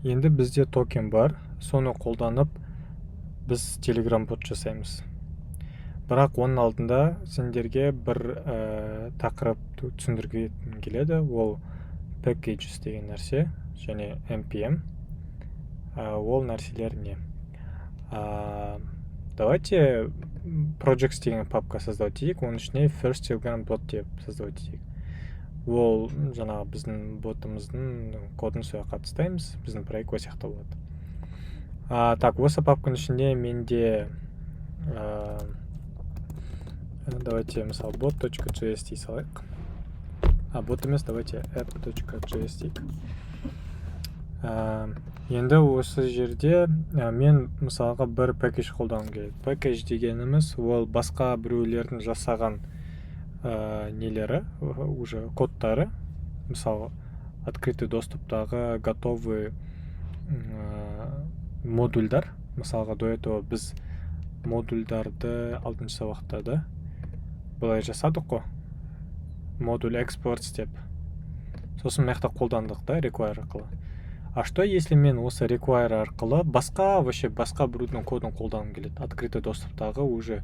Енді бізде токен бар, соны қолданып біз Telegram бот жасаймыз. Бірақ оның алдында сендерге бір тақырып түсіндіргім келеді, ол packages деген нәрсе, және npm. Ол нәрселер не? Давайте projects деген папка создавать етейік, оның ішіне first Telegram bot деп создавать етейік. Ол жаңағы біздің ботымыздың кодын соя қатыстаймыз, біздің проект осы сияқты болады. Так, осы папканың ішінде менде давайте мысалы bot.js дей салайық. Бот емес, давайте app.js дейік. Енді осы жерде мен мысалға бір паккедж қолданғым келеді. Паккедж дегеніміз ол басқа біреулердің жасаған нелері, уже кодтары, мысалы открытый доступтағы готовый модульдар. Мысалға до этого біз модульдарды алтыншы сабақта да былай жасадық қой, модуль экспортс деп. Сосын маяқта қолдандық да, require арқылы. А что если мен осы require арқылы басқа біреудің кодын қолданғым келеді? Открытый доступтағы уже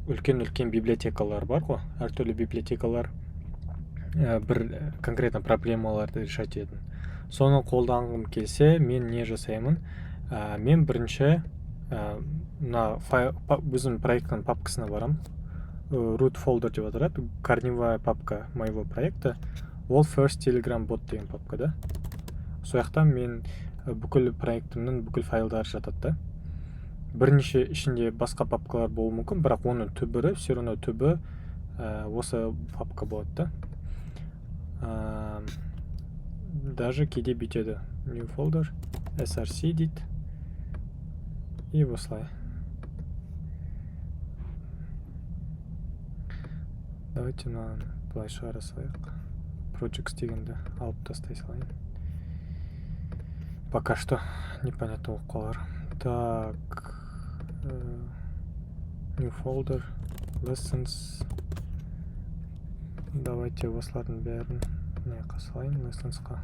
үлкен библиотекалар бар ғой, әртүрлі библиотекалар бір конкретно проблемаларды решать ететін. Соны қолданғым келсе, мен не жасаймын? Мен бірінші біздің проекттің папкасына барам. Root folder деп аталады, корневая папка моего проекта. Ол first Telegram bot деген папка да. Сояқта мен бүкіл проектімнің бүкіл файлдары жатады да. Бірнеше ішінде басқа папкалар болуы мүмкін, бірақ оның түбірі, все равно түбі осы папка болады да. Даже кейде бүйтеді. New folder, src дейді. И осылай. Давайте былай шығара салайық. Projects дегенді алып тастай салайын. Пока что непонятно болып қалар. Так, new folder, lessons. Давайте осылардың бәрін қасалайын lessonsқа.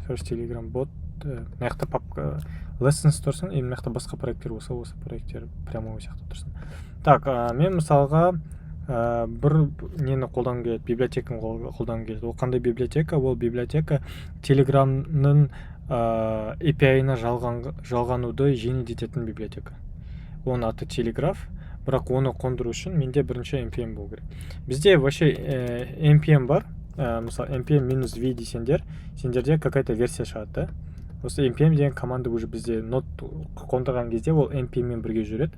First Telegram bot. Маяқта папка lessons тұрсын, маяқта басқа проекттер болса, осы проекттер прямо сияқты тұрсын. Так, мен мысалға бір нені қолданғым келеді, библиотеканы қолданғым келеді. Ол қандай библиотека? Ол библиотека Telegramның API-на жалғануды жеңілдететін библиотека. Оның аты Telegraph, бірақ оны қондыру үшін менде бірінші npm болу керек. Бізде вообще npm бар. Мысалы npm-v десеңдер, сендерде какая-то версия шығады. Осы npm деген команда уже бізде нод қондырған кезде ол npm-мен бірге жүреді.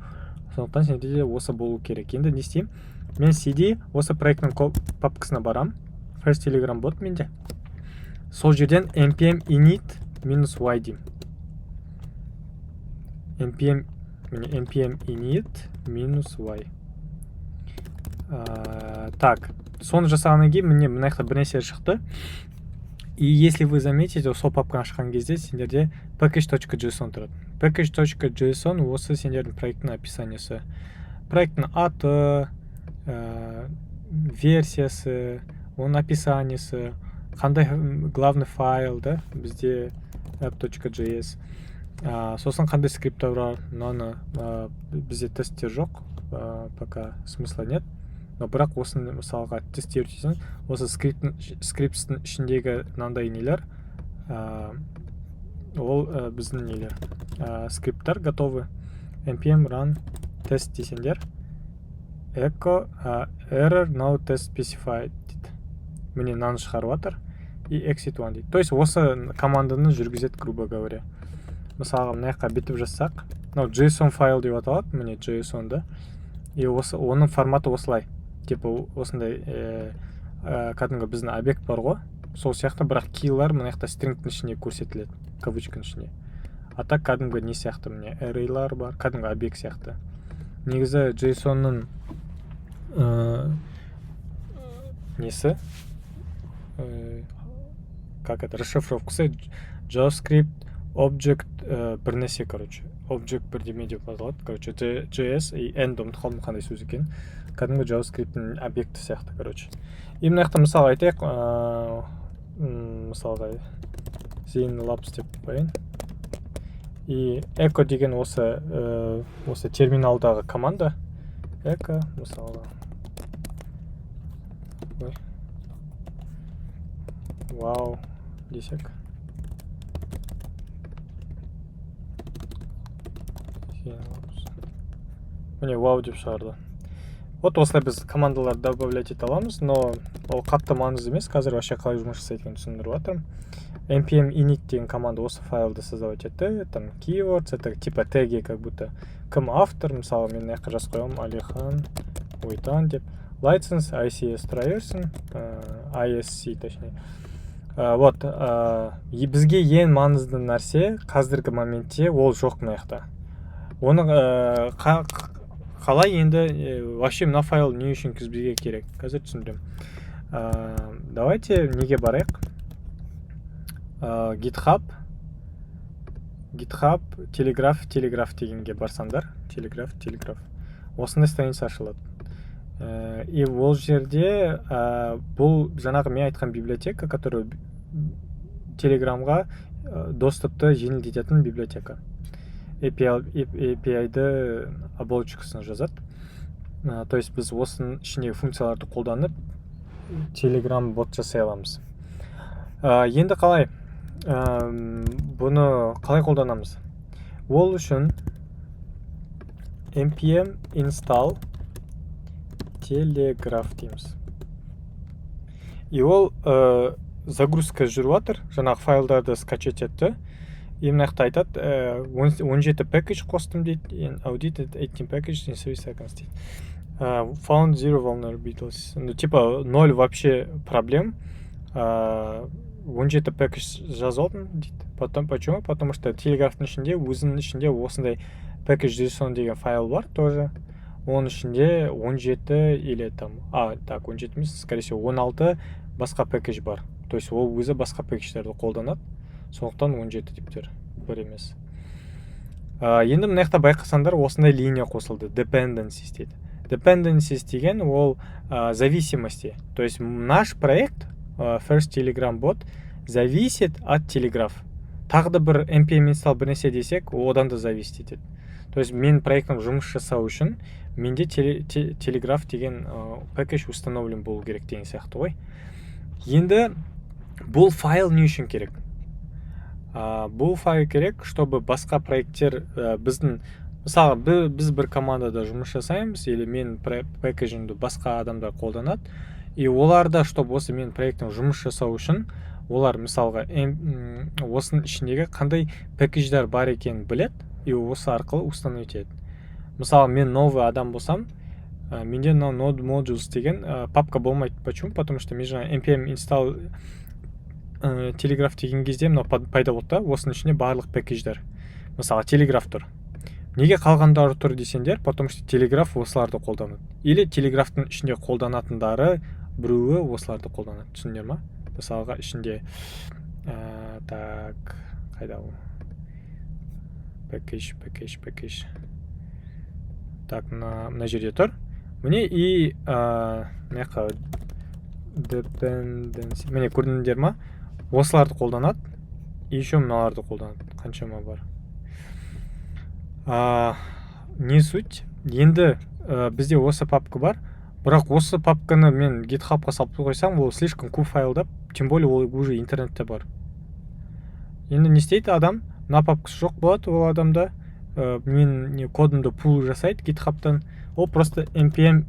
Сондықтан сендерде осы болу керек. Енді не істеймін? Мен cd осы проекттің папкасына барам. First Telegram bot менде. Сол жерден npm init-y деймін. npm init-y. Так, соны жасағаннан кейін міне мынаяқта бір нәрсе шықты. И если вы заметите, сол папканы ашқан кезде сендерде package.json тұрады. Package.json осы сендердің проекттің описаниясы. Проекттің аты, версиясы, оның описаниясы, қандай главный файл да, бізде app.js. Сосын қандай скриптер бар, но бізде тесттер жоқ, пока смысла нет. Но бірақ осыны мысалға тестер дейсің, осы скрипттің ішіндегі мынандай нелер, ол біздің нелер, скрипттер готовы. npm run test дейсеңдер, echo error no test specified дейді. Міне мынаны шығарып жатыр и exit one дейді. То есть осы команданы жүргізеді, грубо говоря. Мысалға мынаяққа бүйтіп жазсақ, JSON файл деп аталады, міне JSON да. И оның форматы осылай. Типа осындай кәдімгі біздің объект бар ғой, сол сияқты, бірақ keylар мынаяқта стрингтің ішіне көрсетіледі, кавычканың ішіне. А так кәдімгі не сияқты, міне arraylар бар, кәдімгі объект сияқты. Негізі JSON-ның несі, как это, расшифровкасы JavaScript, object бір нәрсе, короче. Object бірдеме деп аталады, короче, JS и end ұмытып қалдым қандай сөз екен. Кәдімгі JavaScript-ның объекті сияқты, короче. И мынаяқта мысалы айтайық, мысалға Zynlabs деп қояйын. И echo деген осы терминалдағы команда. Echo мысалға. Вау десек. Міне вау деп шығарды. Вот осылай біз командаларды добавлять ете аламыз, но ол қатты маңызды емес. Қазір вообще қалай жұмыс жасайды екенін түсіндіріп жатырмын. npm init деген команда осы файлды создавать етті. Там keywords, это типа теги, как будто кім автор, мысалы мен мына жаққа жазып қоямын Алихан Ойтан деп. License ICS Traversen, ISC точнее. Вот, бізге ең маңызды нәрсе қазіргі моментте ол жоқ мына жақта. Оны қалай енді вообще мына файл не үшін бізге керек? Қазір түсіндірем. Давайте неге барайық? GitHub, Telegraph дегенге барсаңдар. Telegraph. Осындай страница ашылады. И ол жерде бұл жаңағы мен айтқан библиотека, который Телеграмға доступты жеңілдететін библиотека. API-ді оболочкасын жазады. То есть біз осының ішіндегі функцияларды қолданып Telegram бот жасай аламыз. Енді қалай бұны қалай қолданамыз? Ол үшін npm install Telegraph дейміз. И ол загрузка жүріп жатыр, жаңағы файлдарды скачать етті. И мына жақта айтады 17 package қостым дейді, audited 18 package in 3 seconds дейді. Found zero vulnerabilities. Ну, типа 0 вообще проблем. 17 package жазылдым дейді. Потом почему? Потому что Telegraph'тың ішінде, өзінің ішінде осындай package.json деген файл бар тоже. Оның ішінде 17 или там, 17 емес, скорее всего 16 басқа package бар. То есть ол өзі басқа package-лерді қолданады. Сондықтан 17 типтер бір емес. Енді мына жақта байқасаңдар осындай линия қосылды. Dependencies дейді. Dependencies деген ол зависимости. То есть наш проект First Telegram bot зависит от Telegraph. Тағы да бір npm install бірнәрсе десек, одан да зависит етеді. То есть мен проектім жұмыс жасау үшін менде Telegraph деген package установлен болу керек деген сияқты ғой. Енді бұл файл не үшін керек? Бұл файл керек, чтобы басқа проекттер біздің, мысалы біз бір командада жұмыс жасаймыз, или мен пакэджімді басқа адамдар қолданады, и оларда, чтобы осы мен проекттің жұмыс жасау үшін, олар мысалға осының ішіндегі қандай пакэдждер бар екенін біледі, и осы арқылы установить етеді. Мысалы мен новый адам болсам, менде node modules деген папка болмайды. Почему? Потому что мен жаңа npm install Telegraph деген кезде мынау пайда болды, осының ішінде барлық пакэдждер. Мысалы Telegraph тұр. Неге қалғандары тұр десеңдер, потому что Telegraph осыларды қолданады. Или Telegraph'тың ішінде қолданатындары біреуі осыларды қолданады. Түсіндіңдер ма? Мысалға ішінде так, қайда ол? Package. Так, мына жерде тұр. Міне и мына dependency. Міне көрдіңдер ма? Осыларды қолданады, и еще мыналарды қолданады. Қаншама бар. Не суть? Енді бізде осы папка бар, бірақ осы папканы мен GitHub'қа салып қойсам, ол слишком көп файлдап, тем более ол уже интернетте бар. Енді не істейді адам? Мына папкасы жоқ болады ол адамда. Мен кодымды пул жасайды GitHub'тан. Ол просто npm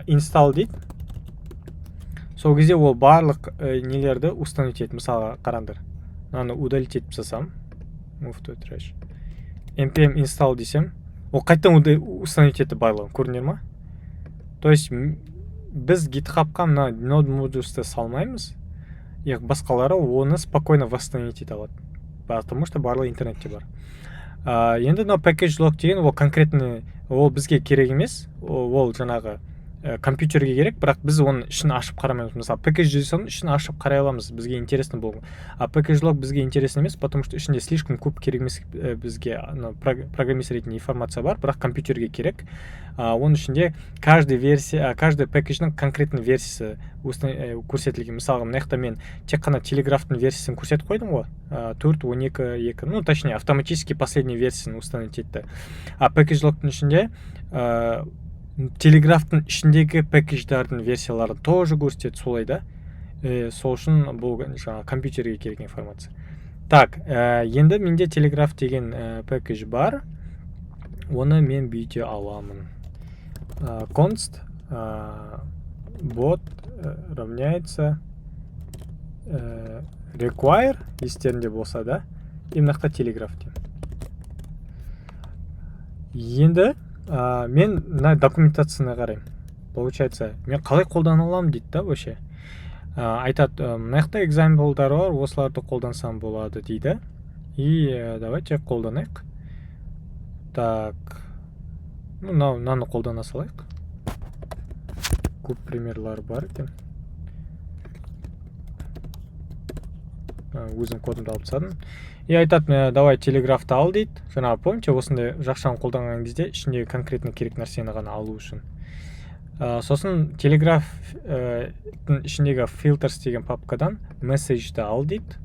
install дейді. Сол кезде ол барлық нелерді установить етеді. Мысалы, қараңдар. Мынаны удалить етіп жасасам. Move to trash. npm install десем, ол қайтадан установить етті барлығын. Көрдіңдер ма? То есть біз GitHub'қа мына node modules-ты салмаймыз, и басқалары оны спокойно восстановить ете алады. Потому что барлығы интернетте бар. Енді мына package log деген ол конкретный, ол бізге керек емес. Ол жаңағы компьютерге керек, бірақ біз оның ішін ашып қарамаймыз. Мысалы package.json ішін ашып қарай аламыз, бізге интересно болған. А package.log бізге интересно емес, потому что ішінде слишком көп керек емес бізге программист ретінде информация бар, бірақ компьютерге керек. Оның ішінде каждый package-ның конкретный версиясы көрсетілген. Мысалға, мына жақта мен тек қана телеграфтың версиясын көрсетіп қойдым ғой, 4.12.2, ну точнее автоматически последний версиясын установить етті. А package.logтың ішінде телеграфтың ішіндегі паккедждардың версияларын тоже көрсетеді, солай да. Сол үшін бұл жаңа компьютерге керек информация. Так, енді менде телеграф деген паккедж бар. Оны мен бүйте аламын. Const bot равняется require, естерінде болса да, имнақта телеграф деймін. Енді мен мына документацияны қараймын. Получается, мен қалай қолдана аламын дейді да, вообще. Айтады, мына жақта экзамплдар бар, осыларды қолдансам болады дейді. И давайте қолданайық. Так, мынаны қолдана салайық. Көп примерлар бар екен. Өзім кодымды алып тастадым. И айтады, давай телеграфты ал дейді. Жаңа помните, осындай жақшаны қолданған кезде ішіндегі конкретно керек нәрсені ғана алу үшін. Сосын телеграфтың ішіндегі filters деген папкадан message'ді ал дейді.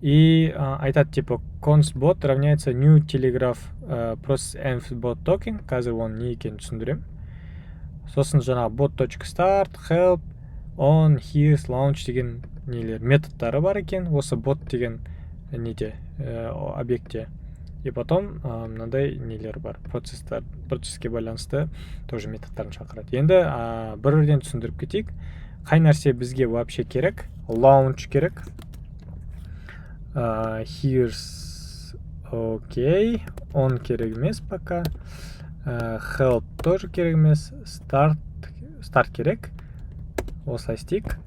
И айтады, типа, const bot равняется new telegraph process env bot token. Қазір оның не екенін түсіндірем. Сосын жаңа bot.start, help, on, here's, launch деген нелер, методтары бар екен. Осы bot деген неде, объектте. И потом мынандай нелер бар, процесске байланысты тоже методтарын шақырады. Енді бірден түсіндіріп кетейік. Қай нәрсе бізге вообще керек? Launch керек. Here's окей, on керек емес пока. Help тоже керек емес. Start керек. Осылай істейік.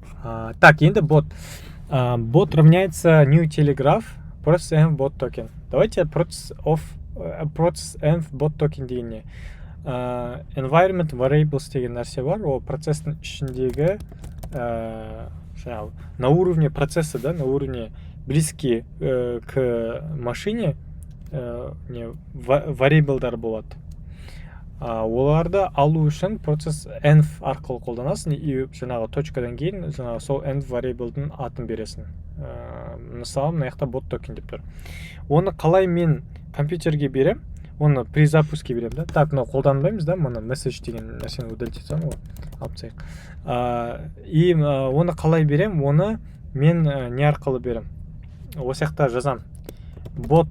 Так, енді bot. Bot равняется new telegraph process env bot token. Давайте process env bot token дегенне. Environment variables деген нәрсе бар. Ол процесстің ішіндегі на уровне процесса, да, на уровне близкие к машине variableдар болады. Оларды алу үшін процесс env арқылы қолданасың, и жаңағы точкадан кейін жаңағы сол env variable'дың атын бересің. Мысалы, мына жақта bot token деп тұр. Оны қалай мен компьютерге берем? Оны при запуске берем, да? Так, мынау қолданбаймыз, да? Мұны message деген нәрсені удалить етсем ғой, алып тастайық. И оны қалай берем? Оны мен не арқылы берем? Осы жақта жазам. Bot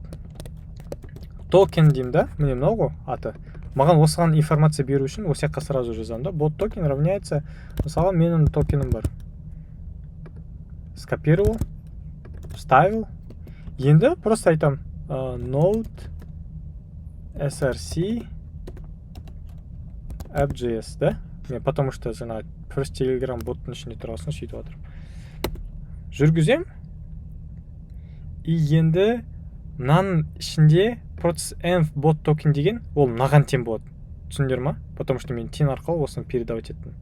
token деймін, да? Міне мынау ғой аты. Маған осыған информация беру үшін осы жаққа сразу жазам, да? Bot token равняется, мысалы, менің токенім бар. Скопировал, вставил. Енді просто айтам node src app.js, да? Мен потому что жаңа first telegram боттың ішінде тұрғасын сөйтіп жатырмын. Жүргізем. И енді мынаның ішінде process env bot token деген ол мынаған тең болады. Түсіндер ма? Потому что мен тен арқылы осыны передавать еттім.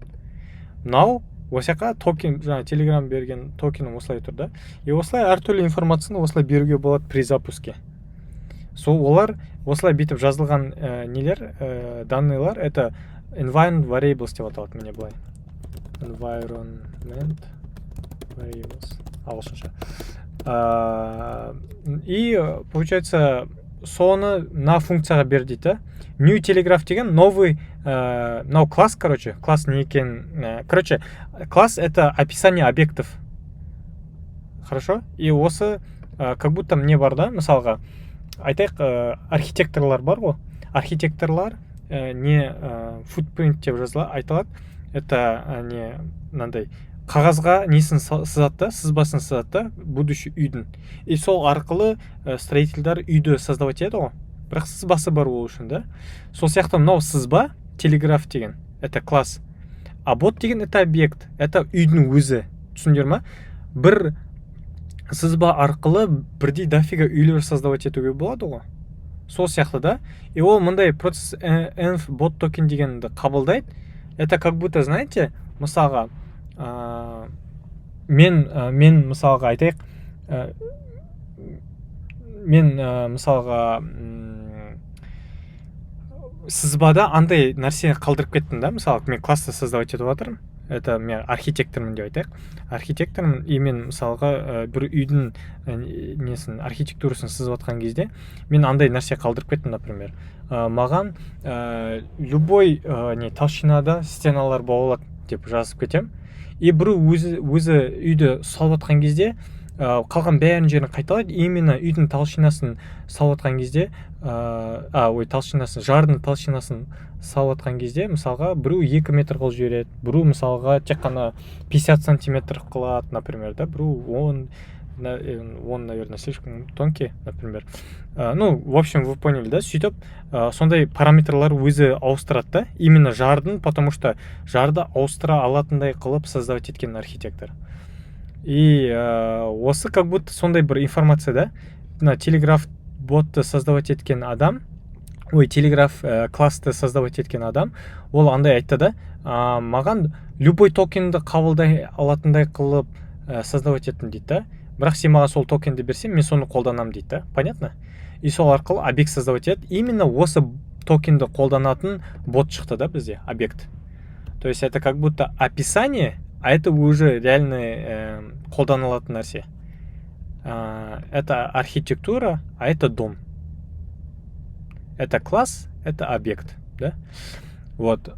Мынау осы жаққа токен, жаңа Telegram берген токенім осылай тұр, да? И осылай әртүрлі информацияны осылай беруге болады при запуске. Сол олар осылай битіп жазылған нелер, данныйлар, это environment variables деп аталады мене былай. Environment variables. Ағылшынша. И получается соны на функцияға бер дейді. New Telegraph деген новый, no класс, короче, класс не екен. Короче, класс это описание объектов. Хорошо? И осы как будто мне бар, да, мысалға, айтайық, архитекторлар бар ғой. Архитекторлар не footprint деп айтылады. Это не мынандай қағазға несін сызады, сызбасын сызады, будущий үйдің. И сол арқылы строительдар үйді создавать етеді ғой. Бірақ сызбасы бар ол үшін, да? Сол сияқты мынау сызба, телеграф деген, это класс. А бот деген это объект, это үйдің өзі. Түсіндер ма? Бір сызба арқылы бірдей дофига үйлер создавать етуге болады ғой. Сол сияқты, да? И ол мындай процесс env bot token дегенді қабылдайды. это как будто, знаете, мысалға мен мысалға айтайық, мен мысалға сызбада андай нәрсе қалдырып кеттім да, мысалы мен класста создавать етіп жатырмын, это мен архитектормын деп айтайық, архитектормын, и мен мысалға бір үйдің несін архитектурасын сызып жатқан кезде мен андай нәрсе қалдырып кеттім, например, маған любой не толщинада стеналар бола алады деп жазып кетем, и біреу өзі үйді салып жатқан кезде қалған бәрін жерін қайталайды, именно үйдің толщинасын салып жатқан кезде толщинасын, жардың толщинасын салып жатқан кезде мысалға біреу 2 метр қылып жібереді, біреу мысалға тек қана 50 сантиметр қылады, например, да, біреу 10, наверное, слишком тонкий, например. Ну, в общем, вы поняли, да, сөйтіп сондай параметрлар өзі ауыстырады да, именно жардың, потому что жарды ауыстыра алатындай қылып создавать еткен архитектор. И осы как будто сондай бір информация, да, на телеграф ботты создавать еткен адам, телеграф классты создавать еткен адам, ол андай айтты да, маған любой токенді қабылдай алатындай қылып создавать еттім дейді да, бірақ сен маған сол токенді берсең, мен соны қолданамын дейді да, понятно? И сол арқылы объект создавать етеді, именно осы токенді қолданатын бот шықты да бізде, объект. То есть это как будто описание, а это уже реальный қолданылатын нәрсе. Это архитектура, а это дом. Это класс, это объект, да? Вот.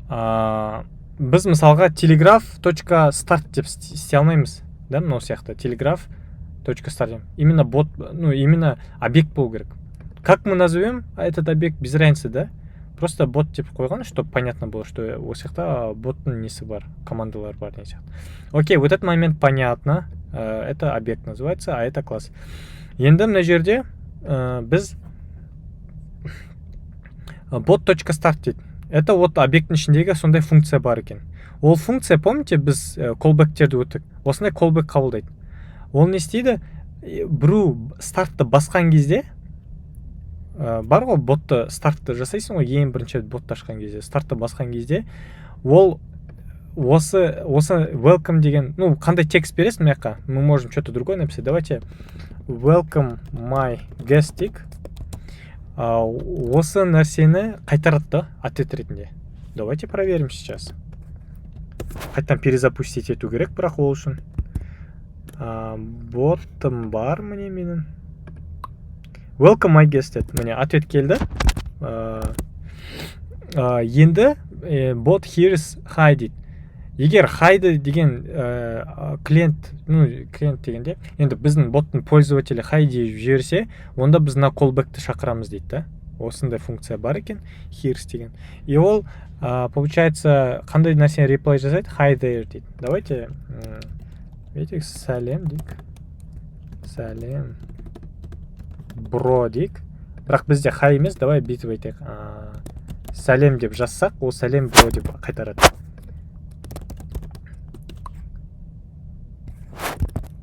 Біз мысалға telegraph.start деп істей алмаймыз, да, мынау сияқты telegraph.start. Именно бот, ну, именно объект болу керек. Как мы назовем этот объект, без разницы, да? Просто бот деп қойған, чтобы понятно было, что осы жақта боттың несі бар, командалар бар деген сияқты. Окей, вот этот момент понятно. Это объект называется, а это класс. Енді мына жерде біз bot.start дейді. Это вот объекттің ішіндегі сондай функция бар екен. Ол функция, помните, біз callbackтерді өттік. Осындай callback қабылдайды. Ол не істейді? Біреу стартты басқан кезде, бар ғой, ботты стартты жасайсың ғой, ең бірінші ботты ашқан кезде, стартты басқан кезде, ол осы welcome деген, ну, қандай текст бересің мына жаққа? Мы можем что-то другое написать. Давайте welcome my guest дейік. Осы нәрсені қайтарады да, ответ ретінде. Давайте проверим сейчас. Қайтадан перезапустить ету керек, бірақ ол үшін. Ботым бар міне менің. Welcome my guest деді. Міне ответ келді. Енді bot here's hi дейді. Егер hi деген клиент дегенде, енді біздің боттың пользователі hi деп жіберсе, онда біз на callback'ті шақырамыз дейді да. Осындай функция бар екен, here's деген. И ол получается қандай нәрсені реплай жасайды? Hi there дейді. Давайте сәлем дейік. Сәлем бро дейік. Бірақ бізде hi емес, давай бүйтіп айтайық. Сәлем деп жазсақ, ол сәлем бро деп қайтарады.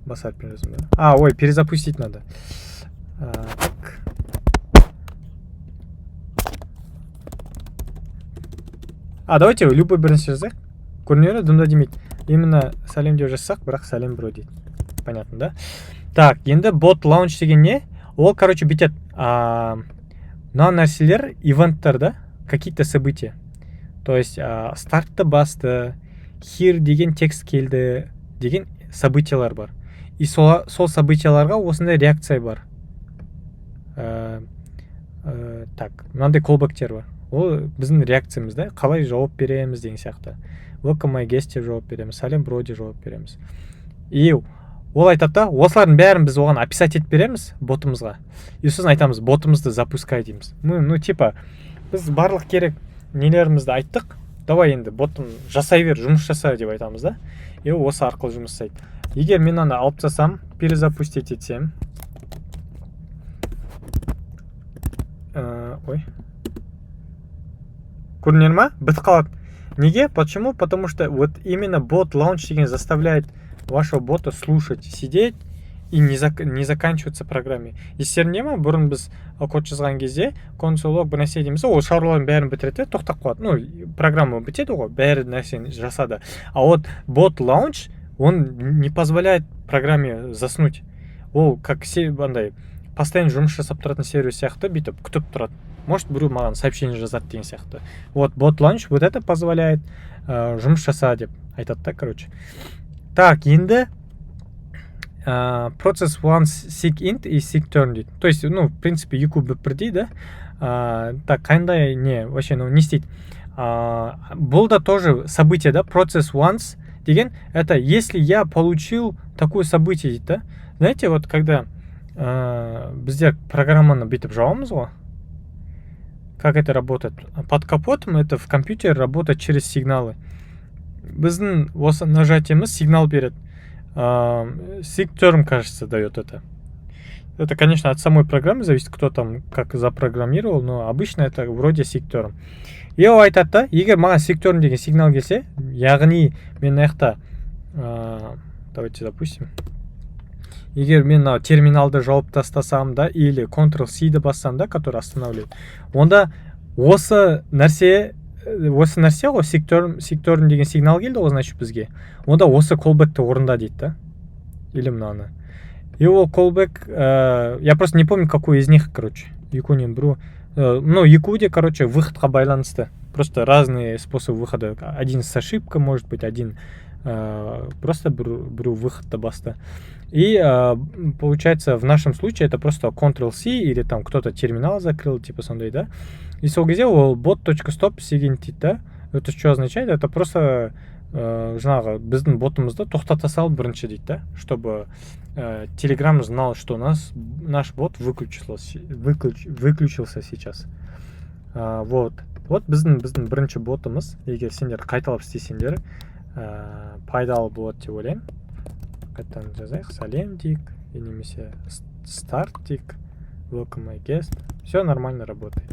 Басар перезапустить. Ой, перезапустить надо. Так. Давайте любой бірінші жазайық. Көрінері дымда демейді. Именно сәлем деп жазсақ, бірақ сәлем бро дейді. Понятно, да? Так, енді bot launch деген не? Ол, короче, бүйтеді. Мына нәрселер, ивенттер, да? Какие-то события. То есть, стартты басты, here деген текст келді, деген событиялар бар. И сол событияларға осындай реакция бар. Так, мынандай callback'тер бар. Ол біздің реакциямыз, да? Қалай жауап береміз деген сияқты. Welcome my guest деп жауап береміз, сәлем бро деп жауап береміз. И ол айтады да, осылардың бәрін біз оған описать етіп береміз ботымызға. И сосын айтамыз, ботымызды запускай дейміз. Ну, типа, біз барлық керек нелерімізді айттық, давай енді ботым жасай бер, жұмыс жаса деп айтамыз да. И осы арқылы жұмыс жасайды. Егер мен аны алып тастасам, перезапустить етсем, көрінер ма? Бітіп қалады. Неге? Почему? Потому что вот именно bot launch деген заставляет вашего бота слушать, сидеть и не заканчивается программе. Естеріңде ма, бұрын біз код жазған кезде консоль лог бір нәрсе дейміз, ол шаруалардың бәрін бітіреді, тоқтап қалады. Ну, программа бітеді ғой, бәрі нәрсені жасады. А вот bot launch, он не позволяет программе заснуть. Ол как андай постоянно жұмыс жасап тұратын сервис сияқты бүйтіп күтіп тұрады. Может, біреу маған сообщение жазады деген сияқты. Вот bot launch вот это позволяет жұмыс жаса деп айтады да, короче. Так, енді process once seek int и seek turn дейді. То есть, ну, в принципе, екі бірдей, да? Так, қандай не, вообще, ну, не істейді. Бұл да тоже событие, да? Process once деген, это если я получил такое событие дейді, да? Знаете, вот когда біздер программаны бүйтіп жауамыз ғой, как это работает? Под капотом это в компьютере работает через сигналы. Біздің осы нажатиеміз сигнал берет. Seek turn, кажется, дает это. Это, конечно, от самой программы зависит, кто там как запрограммировал, но обычно это вроде seek turn. И ол айтады да, егер маған seek turn деген сигнал келсе, яғни мен мына давайте допустим, егер мен терминалды жауып тастасам да, или Ctrl-C-ді бассам да, который останавливает, онда осы нәрсе ғой, seek turn деген сигнал келді ғой, значит, бізге. Онда осы callback-ті орында дейді да. Или мынаны. И ол callback, я просто не помню, какой из них, короче. Екеуінен біреу. Ну, екеуі, короче, выходқа байланысты. Просто разные способы выхода. Один с ошибкой, может быть, один просто біреу выходты басты. И получается, в нашем случае это просто Ctrl-C или там кто-то терминал закрыл, типа сондай, да. И сол кезде ол bot.stop сеген дейді, да. Это что означает? Это просто жаңағы біздің ботымызды тоқтата салып бірінші дейді, да, чтобы Telegram знал, что наш бот выключился сейчас. Вот біздің бірінші ботымыз, егер сендер қайталап істесеңдер пайдалы болады деп ойлаймын. Қайтадан жазайық, салем дейік, немесе старт дейік, welcome my guest. Все нормально работает.